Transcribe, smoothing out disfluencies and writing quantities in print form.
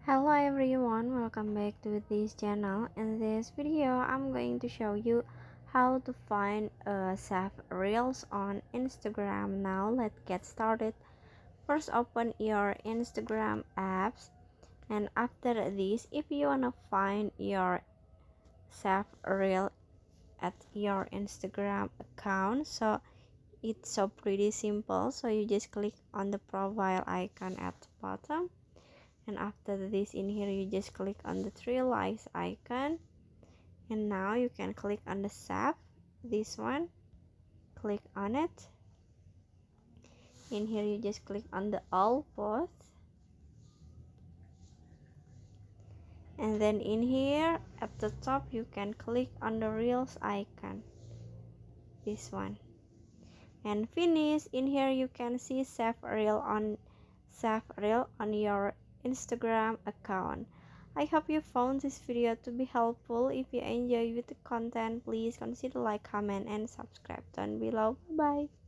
Hello everyone, welcome back to this channel. In this video I'm going to show you how to find save reels on Instagram. Now let's get started. First, open your Instagram apps, and after this, if you wanna find your save reel at your Instagram account, so it's so pretty simple. So you just click on the profile icon at the bottom, and after this, in here you just click on the three lights icon, and now you can click on the save, this one, click on it. In here you just click on the all posts, and then in here at the top you can click on the reels icon, this one, and finish. In here you can see save reel on your Instagram account. I hope you found this video to be helpful. If you enjoy with the content, please consider like, comment, and subscribe down below. Bye bye.